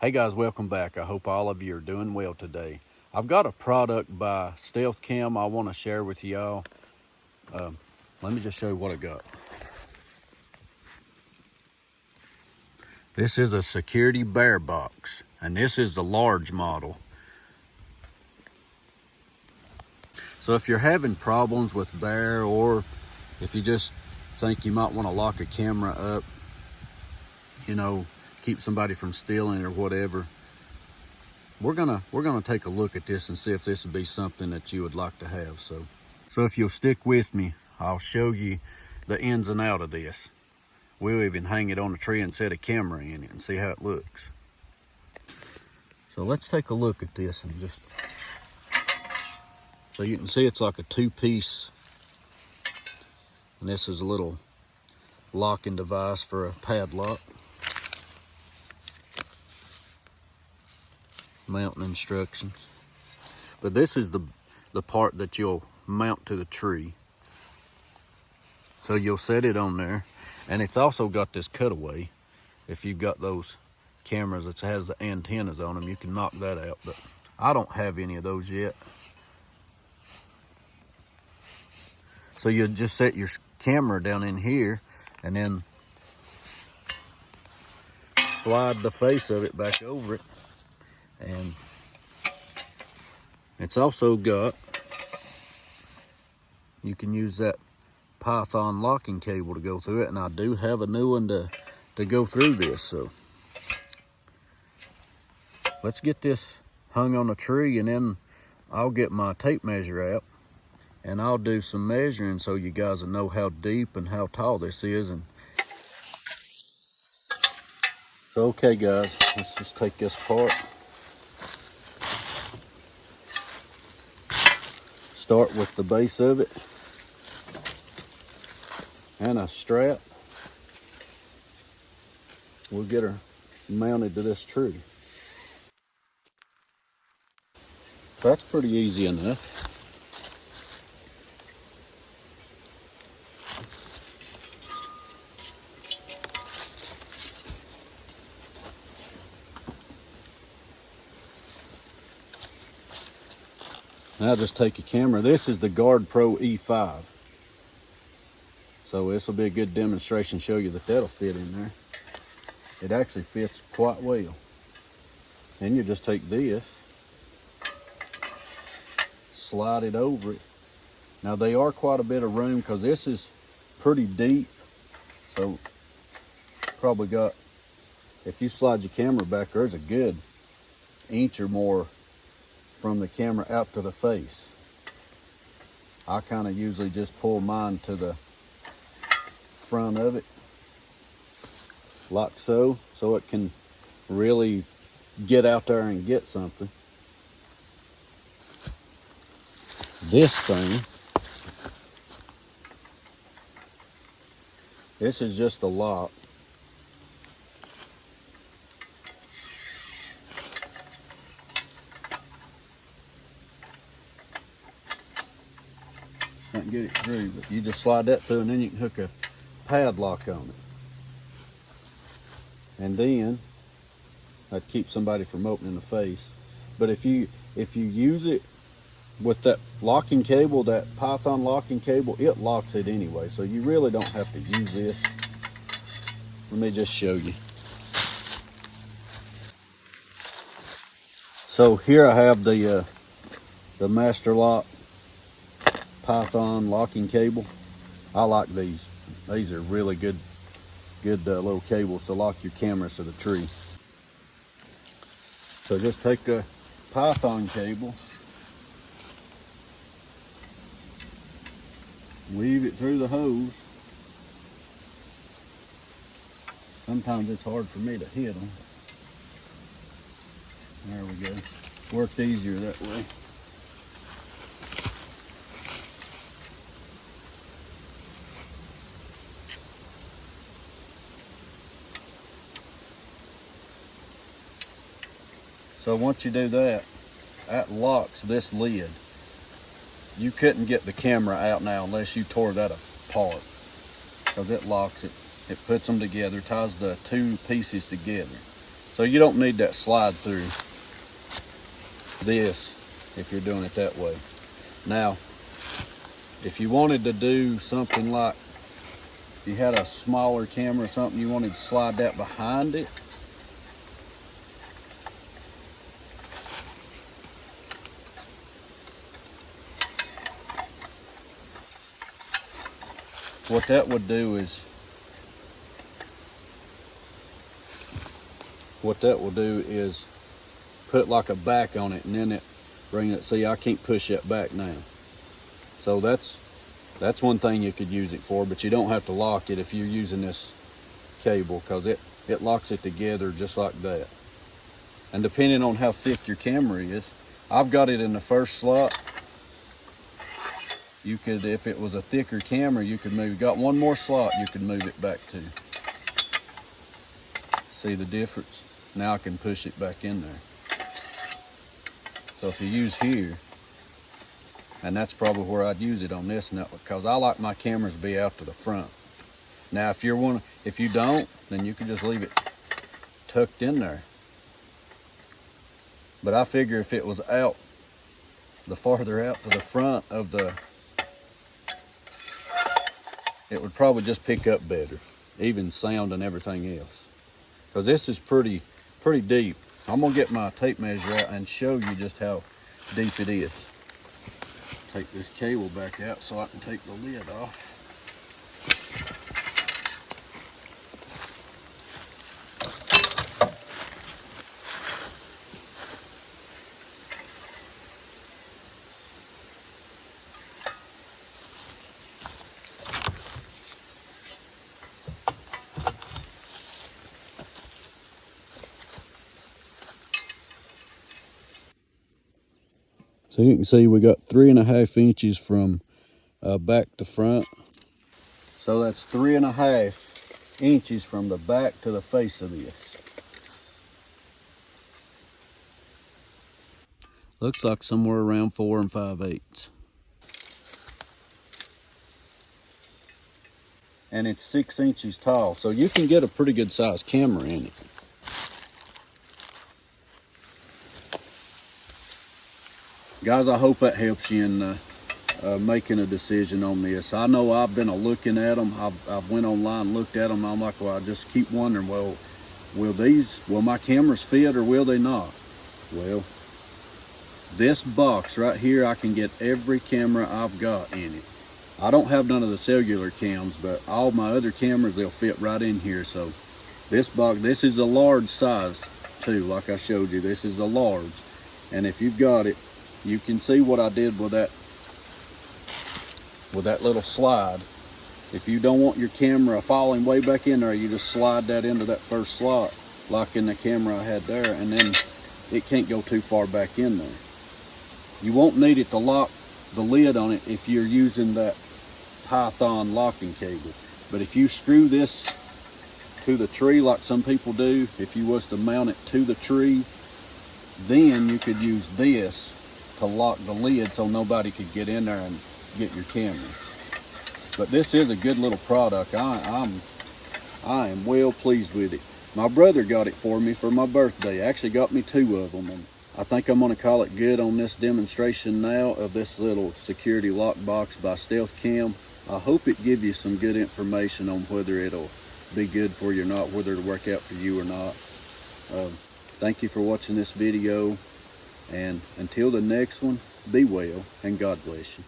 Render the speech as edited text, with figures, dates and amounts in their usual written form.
Hey guys, welcome back. I hope all of you are doing well today. I've got a product by Stealth Cam I want to share with y'all. Let me just show you what I got. This is a Security Bear Box, and this is the large model. So if you're having problems with Bear, or if you just think you might want to lock a camera up, keep somebody from stealing or whatever, we're gonna take a look at this and see if this would be something that you would like to have. So if you'll stick with me, I'll show you the ins and out of this. We'll even hang it on a tree and set a camera in it and see how it looks. So let's take a look at this, and just so you can see it's like a two-piece, and this is a little locking device for a padlock. Mounting instructions. But this is the part that you'll mount to the tree. So you'll set it on there, and it's also got this cutaway. If you've got those cameras that has the antennas on them, you can knock that out, but I don't have any of those yet. So you'll just set your camera down in here, and then slide the face of it back over it. And it's also got, you can use that Python locking cable to go through it, and I do have a new one to go through this. So let's get this hung on a tree, and then I'll get my tape measure out and I'll do some measuring so you guys will know how deep and how tall this is. And so, okay guys, let's just take this apart. Start with the base of it and a strap. We'll get her mounted to this tree. So that's pretty easy enough. Now just take a camera. This is the Guard Pro E5. So this will be a good demonstration, show you that that'll fit in there. It actually fits quite well. Then you just take this, slide it over it. Now they are quite a bit of room because this is pretty deep. So probably got, if you slide your camera back, there's a good inch or more from the camera out to the face. I kind of usually just pull mine to the front of it, like so it can really get out there and get something. This thing, this is just a lock. Can't get it through, but you just slide that through, and then you can hook a padlock on it. And then that keeps somebody from opening the face. But if you use it with that locking cable, that Python locking cable, it locks it anyway. So you really don't have to use this. Let me just show you. So here I have the Master Lock Python locking cable. I like these. These are really good little cables to lock your cameras to the tree. So just take a Python cable, weave it through the hose. Sometimes it's hard for me to hit them. There we go. Works easier that way. So once you do that, that locks this lid. You couldn't get the camera out now unless you tore that apart, because it locks it. It puts them together, ties the two pieces together. So you don't need that slide through this if you're doing it that way. Now, if you wanted to do something like, you had a smaller camera or something, you wanted to slide that behind it, what that would do is, put like a back on it, and then it bring it. See, I can't push that back now. So that's one thing you could use it for, but you don't have to lock it if you're using this cable, because it locks it together just like that. And depending on how thick your camera is, I've got it in the first slot. You could, if it was a thicker camera, you could move, got one more slot you could move it back to. See the difference? Now I can push it back in there. So if you use here, and that's probably where I'd use it on this, because I like my cameras to be out to the front. Now if you don't, then you can just leave it tucked in there. But I figure if it was out, the farther out to the front of it would probably just pick up better, even sound and everything else. Because this is pretty deep. I'm gonna get my tape measure out and show you just how deep it is. Take this cable back out so I can take the lid off. So you can see we got 3.5 inches from back to front. So that's 3.5 inches from the back to the face of this. Looks like somewhere around 4 5/8. And it's 6 inches tall, so you can get a pretty good sized camera in it. Guys, I hope that helps you in making a decision on this. I know I've been looking at them. I've went online, looked at them. I'm like, well, I just keep wondering, well, will my cameras fit or will they not? Well, this box right here, I can get every camera I've got in it. I don't have none of the cellular cams, but all my other cameras, they'll fit right in here. So this box, this is a large size too. Like I showed you, this is a large. And if you've got it, you can see what I did with that little slide. If you don't want your camera falling way back in there, you just slide that into that first slot, like in the camera I had there, and then it can't go too far back in there. You won't need it to lock the lid on it if you're using that Python locking cable. But if you screw this to the tree like some people do, if you was to mount it to the tree, then you could use this to lock the lid so nobody could get in there and get your camera. But this is a good little product. I am well pleased with it. My brother got it for me for my birthday. Actually got me 2 of them, and I think I'm gonna call it good on this demonstration now of this little security lock box by Stealth Cam. I hope it gives you some good information on whether it'll be good for you or not, whether it'll work out for you or not. Thank you for watching this video. And until the next one, be well and God bless you.